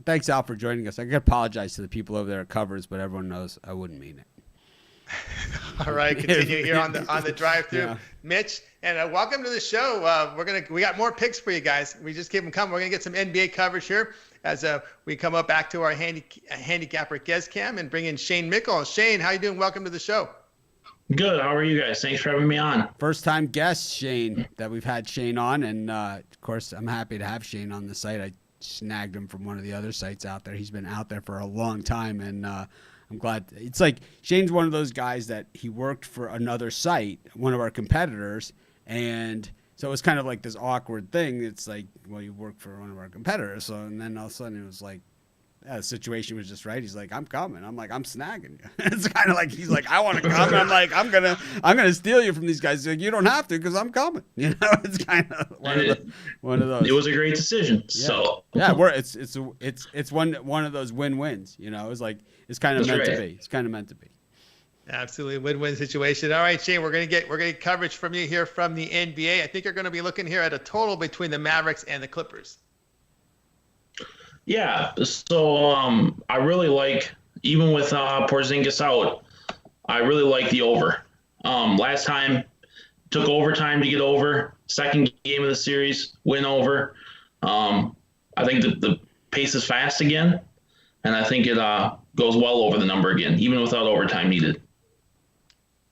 [SPEAKER 1] Thanks, Al, for joining us. I could apologize to the people over there at Covers, but everyone knows I wouldn't mean it.
[SPEAKER 2] All right, continue here on the drive-through, yeah. Mitch, and welcome to the show. We got more picks for you guys. We just keep them coming. We're gonna get some NBA coverage here as we come up back to our handicapper guest cam and bring in Shane Mickle. Shane, how you doing? Welcome to the show.
[SPEAKER 7] Good. How are you guys? Thanks for having me on.
[SPEAKER 1] First time guest, Shane, that we've had Shane on. And, of course, I'm happy to have Shane on the site. I snagged him from one of the other sites out there. He's been out there for a long time, and I'm glad. It's like Shane's one of those guys that he worked for another site, one of our competitors, and so it was kind of like this awkward thing. It's like, well, you work for one of our competitors. So, and then all of a sudden it was like, the situation was just right. He's like, I'm coming. I'm like, I'm snagging you. It's kind of like, he's like, I want to come. And I'm like, I'm gonna steal you from these guys. He's like, you don't have to because I'm coming. It's kind of one of those.
[SPEAKER 7] It was a great decision.
[SPEAKER 1] Yeah.
[SPEAKER 7] So
[SPEAKER 1] yeah, it's one of those win-wins. It's like it's kind of meant to be. It's kind of meant to be.
[SPEAKER 2] Absolutely, win-win situation. All right, Shane, we're gonna get coverage from you here from the NBA. I think you're gonna be looking here at a total between the Mavericks and the Clippers.
[SPEAKER 7] Yeah, so I really like, even with Porzingis out, I really like the over. Last time, took overtime to get over. Second game of the series, win over. I think the pace is fast again, and I think it goes well over the number again, even without overtime needed.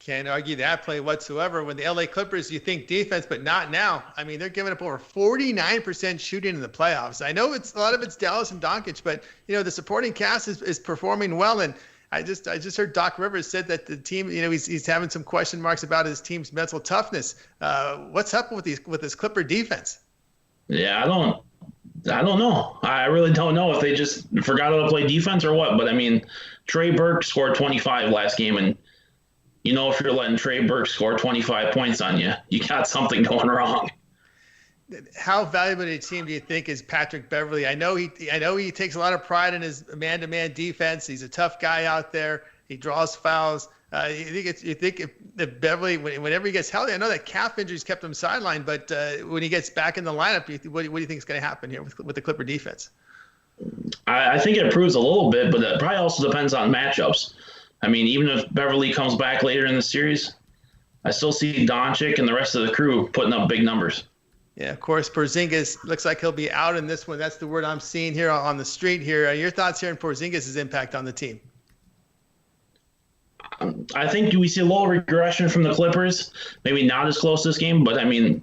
[SPEAKER 2] Can't argue that play whatsoever. When the LA Clippers, you think defense, but not now. I mean, they're giving up over 49% shooting in the playoffs. I know a lot of it's Dallas and Doncic, but the supporting cast is performing well. And I just heard Doc Rivers said that the team, he's having some question marks about his team's mental toughness. What's up with this Clipper defense?
[SPEAKER 7] Yeah, I don't know. I really don't know if they just forgot how to play defense or what. But I mean, Trey Burke scored 25 last game, and if you're letting Trey Burke score 25 points on you, you got something going wrong.
[SPEAKER 2] How valuable to the team do you think is Patrick Beverley? I know he takes a lot of pride in his man-to-man defense. He's a tough guy out there. He draws fouls. You think if Beverley, whenever he gets healthy, I know that calf injuries kept him sidelined, but when he gets back in the lineup, what do you think is going to happen here with the Clipper defense?
[SPEAKER 7] I think it improves a little bit, but it probably also depends on matchups. I mean, even if Beverley comes back later in the series, I still see Doncic and the rest of the crew putting up big numbers.
[SPEAKER 2] Yeah, of course, Porzingis looks like he'll be out in this one. That's the word I'm seeing here on the street here. Your thoughts here on Porzingis' impact on the team?
[SPEAKER 7] I think we see a little regression from the Clippers. Maybe not as close this game, but I mean,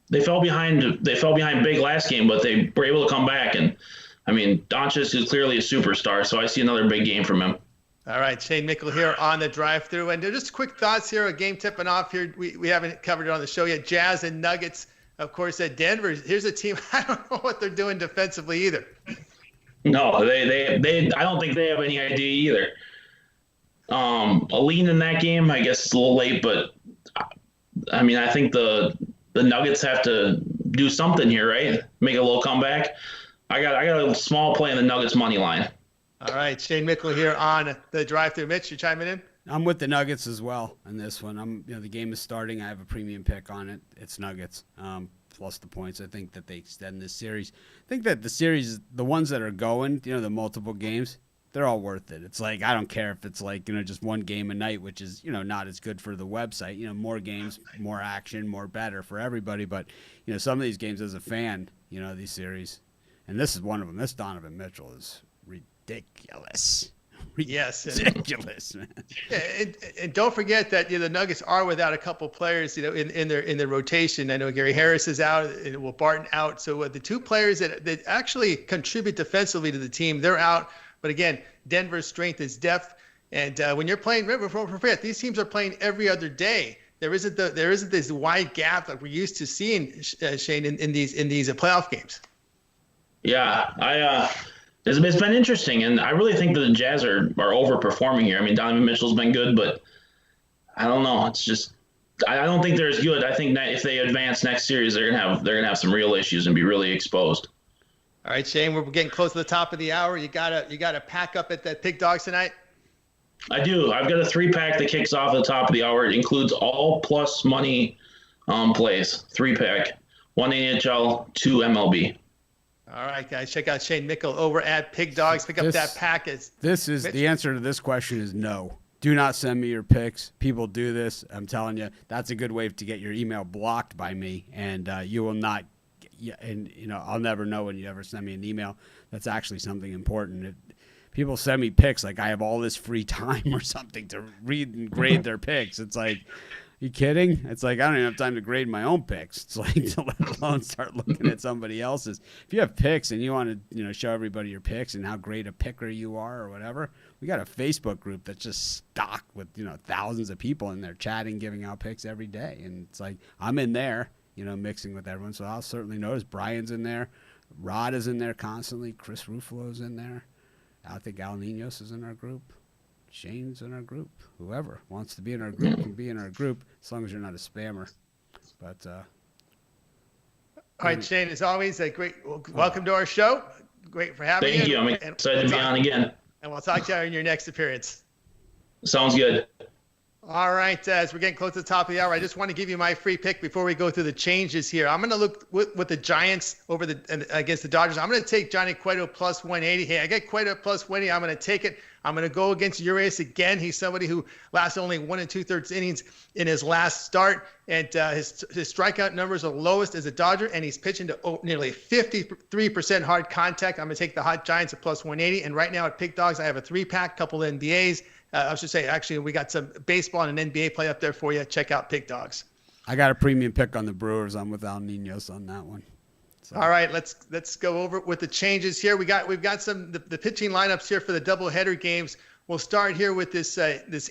[SPEAKER 7] they fell behind big last game, but they were able to come back. And I mean, Doncic is clearly a superstar, so I see another big game from him.
[SPEAKER 2] All right, Shane Mickle here on the drive-through. And just quick thoughts here, a game tipping off here. We haven't covered it on the show yet. Jazz and Nuggets. Of course, at Denver, here's a team, I don't know what they're doing defensively either.
[SPEAKER 7] No, they I don't think they have any idea either. A lean in that game, I guess it's a little late, but I mean, I think the Nuggets have to do something here, right? Make a little comeback. I got a small play in the Nuggets money line.
[SPEAKER 2] All right, Shane Mickle here on the drive-through. Mitch, you chiming in?
[SPEAKER 1] I'm with the Nuggets as well in this one. The game is starting. I have a premium pick on it. It's Nuggets plus the points. I think that they extend this series. I think that the series, the ones that are going, the multiple games, they're all worth it. It's like, I don't care if it's like, just one game a night, which is, not as good for the website. More games, more action, more better for everybody. But, some of these games as a fan, these series, and this is one of them. This Donovan Mitchell is ridiculous.
[SPEAKER 2] Yes,
[SPEAKER 1] ridiculous, man.
[SPEAKER 2] And don't forget that the Nuggets are without a couple players, in their rotation. I know Gary Harris is out, and Will Barton out. So the two players that actually contribute defensively to the team, they're out. But again, Denver's strength is depth. And when you're playing, remember, don't forget, these teams are playing every other day. There isn't this wide gap that we're used to seeing, Shane, in these playoff games.
[SPEAKER 7] Yeah, it's been interesting, and I really think that the Jazz are overperforming here. I mean, Donovan Mitchell's been good, but I don't know. It's just I don't think they're as good. I think that if they advance next series, they're gonna have some real issues and be really exposed.
[SPEAKER 2] All right, Shane, we're getting close to the top of the hour. You gotta pack up at that Pig Dogs tonight.
[SPEAKER 7] I do. I've got a 3-pack that kicks off at the top of the hour. It includes all plus money plays. 3-pack, 1 NHL, 2 MLB.
[SPEAKER 2] All right, guys, check out Shane Mickle over at Pig Dogs. Pick up that package.
[SPEAKER 1] The answer to this question is no. Do not send me your picks. People do this. I'm telling you, that's a good way to get your email blocked by me, and you will not. And I'll never know when you ever send me an email. That's actually something important. People send me picks like I have all this free time or something to read and grade their picks. It's like, you kidding? It's like I don't even have time to grade my own picks. It's like to let alone start looking at somebody else's. If you have picks and you want to show everybody your picks and how great a picker you are or whatever, we got a Facebook group that's just stocked with thousands of people in there chatting, giving out picks every day. And it's like I'm in there, mixing with everyone. So I'll certainly notice Brian's in there, Rod is in there constantly, Chris Ruffalo's in there. I think Al Ninos is in our group. Shane's in our group. Whoever wants to be in our group can be in our group, as long as you're not a spammer. But
[SPEAKER 2] all right, Shane, as always, a great welcome to our show. Great for having you.
[SPEAKER 7] Thank you. I'm excited to be on again.
[SPEAKER 2] And we'll talk to you in your next appearance.
[SPEAKER 7] Sounds good.
[SPEAKER 2] All right, as we're getting close to the top of the hour, I just want to give you my free pick before we go through the changes here. I'm going to look with the Giants against the Dodgers. I'm going to take Johnny Cueto plus 180. Hey, I got Cueto plus 180. I'm going to take it. I'm going to go against Urias again. He's somebody who lasted only 1 2/3 innings in his last start, and his strikeout numbers are lowest as a Dodger, and he's pitching to nearly 53% hard contact. I'm going to take the hot Giants at plus 180. And right now at Pick Dogs, I have a 3-pack, couple of NBAs. I should say, actually, we got some baseball and an NBA play up there for you. Check out Pick Dogs.
[SPEAKER 1] I got a premium pick on the Brewers. I'm with Al Ninos on that one. So.
[SPEAKER 2] All right, let's go over with the changes here. We've got some the pitching lineups here for the doubleheader games. We'll start here with this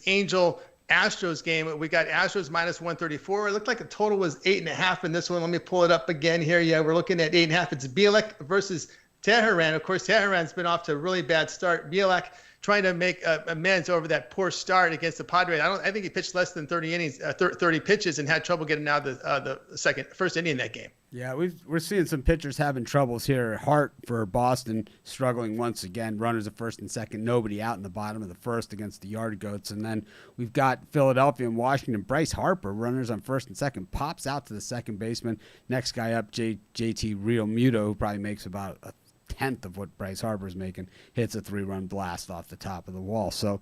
[SPEAKER 2] Angel Astros game. We got Astros minus 134. It looked like the total was 8.5 in this one. Let me pull it up again here. Yeah, we're looking at 8.5. It's Bielak versus Teheran. Of course, Teheran's been off to a really bad start. Bielak trying to make amends over that poor start against the Padres. I think he pitched less than 30 innings, 30 pitches, and had trouble getting out of the first inning in that game.
[SPEAKER 1] Yeah, we're seeing some pitchers having troubles here. Hart for Boston struggling once again. Runners at first and second, nobody out in the bottom of the first against the Yard Goats. And then we've got Philadelphia and Washington. Bryce Harper, runners on first and second, pops out to the second baseman. Next guy up, JT Real Muto, who probably makes about a tenth of what Bryce Harper's making, hits a 3-run blast off the top of the wall. So,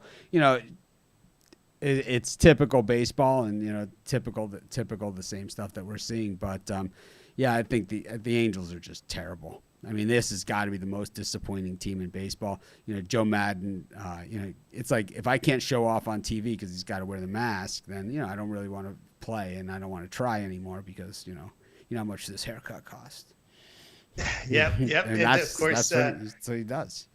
[SPEAKER 1] it's typical baseball, and typical the same stuff that we're seeing. But yeah, I think the Angels are just terrible. I mean, this has got to be the most disappointing team in baseball. Joe Madden. It's like, if I can't show off on TV because he's got to wear the mask, then I don't really want to play, and I don't want to try anymore because you know how much this haircut costs.
[SPEAKER 2] Yep.
[SPEAKER 1] And
[SPEAKER 2] of course,
[SPEAKER 1] that's what he does.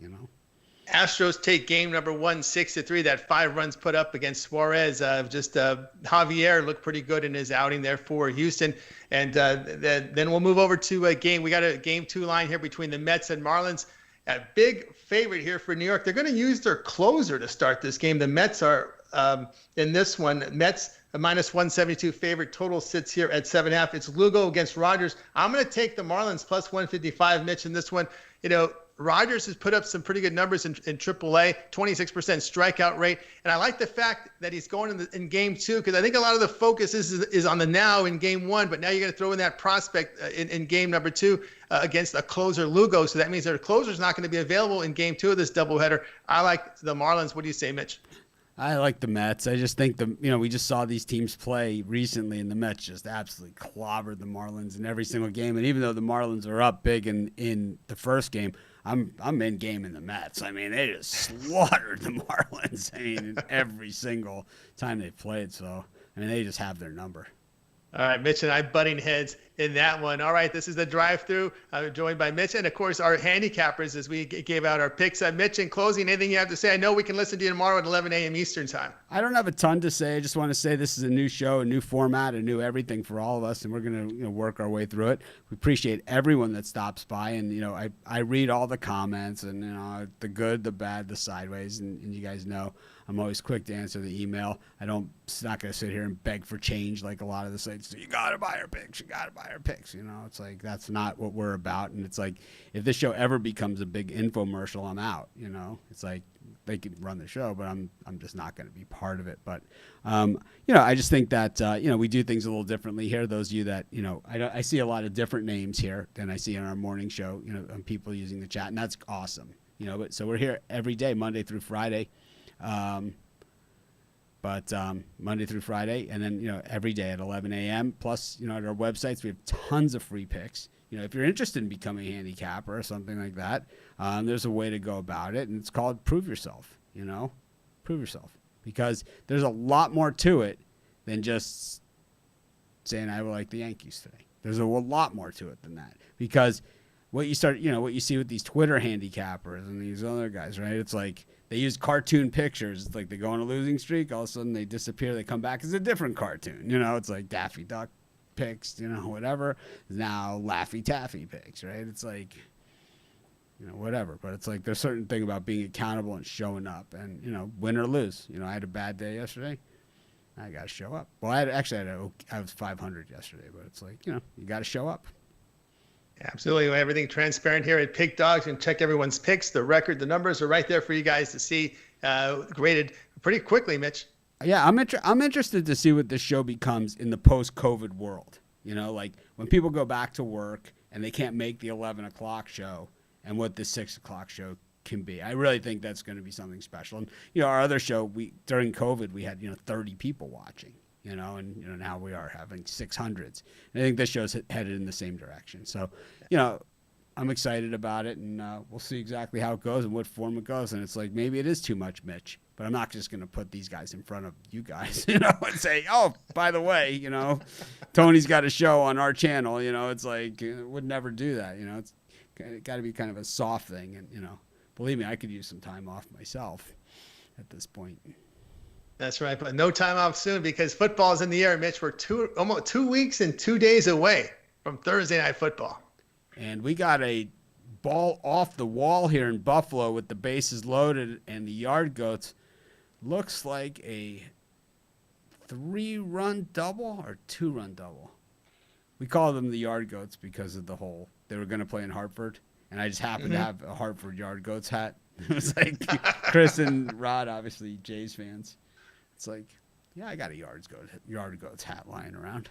[SPEAKER 2] Astros take game number 1, 6-3. That 5 runs put up against Suarez. Javier looked pretty good in his outing there for Houston. And then we'll move over to a game. We got a game 2 line here between the Mets and Marlins. A big favorite here for New York. They're going to use their closer to start this game. The Mets are in this one. Mets a -172 favorite. Total sits here at 7.5. It's Lugo against Rogers. I'm going to take the Marlins plus 155, Mitch, in this one. Rogers has put up some pretty good numbers in AAA, 26% strikeout rate. And I like the fact that he's going in game 2, because I think a lot of the focus is on the now in game 1, but now you're going to throw in that prospect in game number 2 against a closer, Lugo. So that means their closer is not going to be available in game 2 of this doubleheader. I like the Marlins. What do you say, Mitch?
[SPEAKER 1] I like the Mets. I just think we just saw these teams play recently, and the Mets just absolutely clobbered the Marlins in every single game. And even though the Marlins are up big in the first game, I'm in game in the Mets. I mean, they just slaughtered the Marlins. I mean, in every single time they played. So, I mean, they just have their number.
[SPEAKER 2] All right, Mitch and I butting heads in that one. All right, this is the drive-through. I'm joined by Mitch and, of course, our handicappers as we gave out our picks. Mitch, in closing, anything you have to say? I know we can listen to you tomorrow at 11 a.m. Eastern time.
[SPEAKER 1] I don't have a ton to say. I just want to say this is a new show, a new format, a new everything for all of us, and we're going to work our way through it. We appreciate everyone that stops by, and I read all the comments, and the good, the bad, the sideways, and you guys know I'm always quick to answer the email. It's not going to sit here and beg for change like a lot of the sites. You got to buy our picks. You got to buy our picks. It's like, that's not what we're about. And it's like, if this show ever becomes a big infomercial, I'm out. It's like, they can run the show, but I'm just not going to be part of it. But, I just think that, we do things a little differently here. Those of you that, I see a lot of different names here than I see on our morning show, and people using the chat, and that's awesome. But so we're here every day, Monday through Friday. Monday through Friday, and then every day at 11 a.m. Plus, at our websites we have tons of free picks. If you're interested in becoming a handicapper or something like that, there's a way to go about it, and it's called Prove Yourself. Prove yourself, because there's a lot more to it than just saying I will like the Yankees today. There's a lot more to it than that, because what you see with these Twitter handicappers and these other guys, right? It's like they use cartoon pictures. It's like they go on a losing streak, all of a sudden they disappear, they come back as a different cartoon. It's like Daffy Duck picks, whatever. Now Laffy Taffy picks, right? It's like, whatever. But it's like there's a certain thing about being accountable and showing up, and win or lose. I had a bad day yesterday. I got to show up. Well, I was 500 yesterday, but it's like, you got to show up.
[SPEAKER 2] Absolutely. Everything transparent here at Pick Dogs, and check everyone's picks. The record, the numbers are right there for you guys to see, graded pretty quickly, Mitch.
[SPEAKER 1] Yeah, I'm interested to see what this show becomes in the post-COVID world. Like when people go back to work and they can't make the 11 o'clock show, and what the 6 o'clock show can be. I really think that's going to be something special. And, our other show, during COVID, we had, 30 people watching. And now we are having 600s. And I think this show's headed in the same direction. So, I'm excited about it, and we'll see exactly how it goes and what form it goes. And it's like, maybe it is too much, Mitch, but I'm not just going to put these guys in front of you guys, and say, oh, by the way, Tony's got a show on our channel. It's like, would never do that. It's got to be kind of a soft thing. And, believe me, I could use some time off myself at this point.
[SPEAKER 2] That's right, but no time off soon, because football's in the air, Mitch. We're almost 2 weeks and 2 days away from Thursday Night Football.
[SPEAKER 1] And we got a ball off the wall here in Buffalo with the bases loaded and the Yard Goats. Looks like a 3-run double or 2-run double. We call them the Yard Goats because of they were going to play in Hartford, and I just happened to have a Hartford Yard Goats hat. It was like Chris and Rod, obviously Jays fans. It's like, yeah, I got a Yard Goats hat lying around.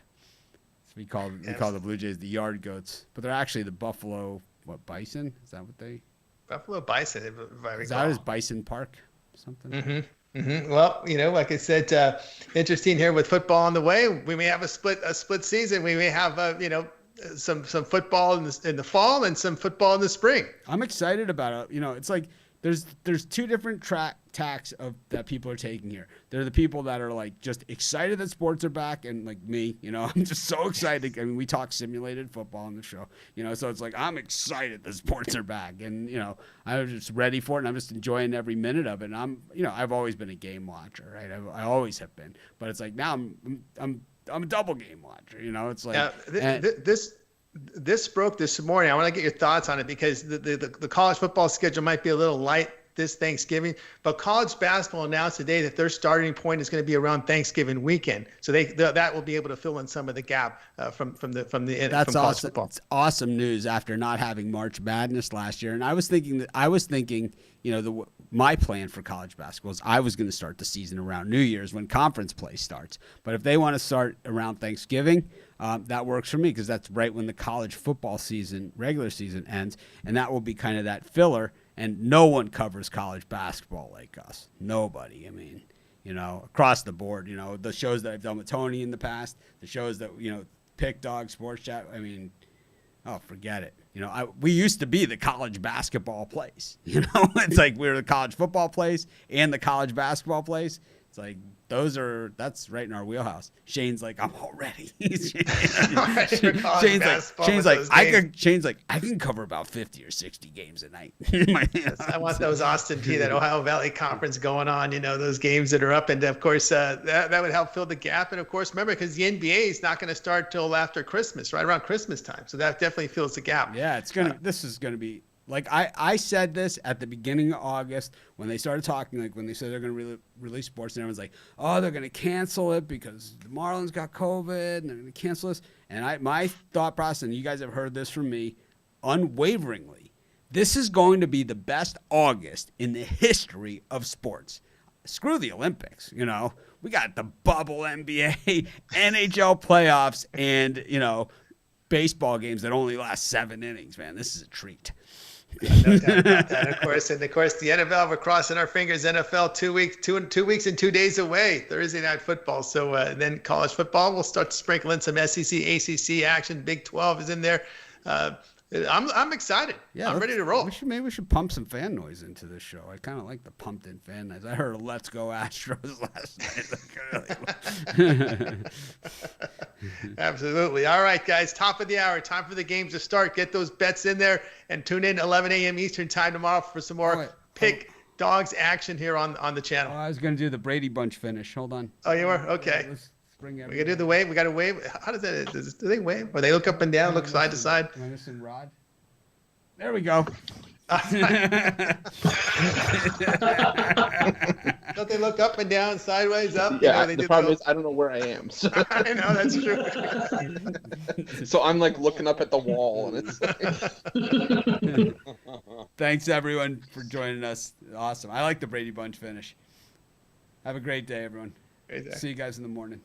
[SPEAKER 1] So we call the Blue Jays the Yard Goats, but they're actually the Buffalo Bison. Is that what they?
[SPEAKER 2] Buffalo Bison. If I recall.
[SPEAKER 1] Is that his Bison Park? Something.
[SPEAKER 2] Mm-hmm. Well, like I said, interesting here with football on the way. We may have a split season. We may have some football in the fall and some football in the spring.
[SPEAKER 1] I'm excited about it. It's like there's two different tacks that people are taking here. They're the people that are like just excited that sports are back, and like me, I'm just so excited. I mean, we talk simulated football on the show, so it's like I'm excited that sports are back, and I'm just ready for it, and I'm just enjoying every minute of it. And I've always been a game watcher, right? I always have been, but it's like now I'm a double game watcher. It's like
[SPEAKER 2] This broke this morning. I want to get your thoughts on it because the college football schedule might be a little light this Thanksgiving, but college basketball announced today that their starting point is going to be around Thanksgiving weekend, so that will be able to fill in some of the gap from college football.
[SPEAKER 1] It's awesome news after not having March Madness last year, and I was thinking, my plan for college basketball is I was going to start the season around New Year's when conference play starts, but if they want to start around Thanksgiving, that works for me because that's right when the college football regular season ends, and that will be kind of that filler. And no one covers college basketball like us. Nobody. I mean, across the board. The shows that I've done with Tony in the past, the shows that Pick Dog, Sports Chat. I mean, forget it. We used to be the college basketball place. It's like we're the college football place and the college basketball place. It's like that's right in our wheelhouse. Shane's like, I'm all ready. Shane's like, I can cover about 50 or 60 games a night.
[SPEAKER 2] I want those Austin P, that Ohio Valley Conference going on, those games that are up. And of course, that would help fill the gap. And of course, remember, because the NBA is not going to start till after Christmas, right around Christmas time. So that definitely fills the gap.
[SPEAKER 1] Yeah, this is going to be. Like I said this at the beginning of August when they started talking, like when they said they're going to release sports, and everyone's like, oh, they're going to cancel it because the Marlins got COVID and they're going to cancel this. And my thought process, and you guys have heard this from me unwaveringly, this is going to be the best August in the history of sports. Screw the Olympics, we got the bubble NBA, NHL playoffs, and, baseball games that only last 7 innings, man. This is a treat.
[SPEAKER 2] No doubt about that. Of course, the NFL, we're crossing our fingers. NFL 2 weeks and 2 days away. Thursday night football. So then college football, we'll start to sprinkle in some SEC, ACC action. Big 12 is in there. I'm excited. Yeah, I'm ready to roll.
[SPEAKER 1] Maybe we should pump some fan noise into this show. I kind of like the pumped in fan noise. I heard a "Let's Go Astros" last night.
[SPEAKER 2] Absolutely. All right, guys. Top of the hour. Time for the games to start. Get those bets in there and tune in 11 a.m. Eastern time tomorrow for some more Pick Dogs action here on the channel.
[SPEAKER 1] I was going to do the Brady Bunch finish. Hold on.
[SPEAKER 2] Oh, you were? Okay. We got to do the wave. We got to wave. How does that? Do they wave? Or they look up and down, look side to side?
[SPEAKER 1] Am I missing Rod? There we go.
[SPEAKER 2] Don't they look up and down, sideways, up?
[SPEAKER 5] Yeah, the problem is I don't know where I am. So.
[SPEAKER 2] I know, that's true.
[SPEAKER 5] So I'm like looking up at the wall, and it's like...
[SPEAKER 1] Thanks, everyone, for joining us. Awesome. I like the Brady Bunch finish. Have a great day, everyone. See you guys in the morning.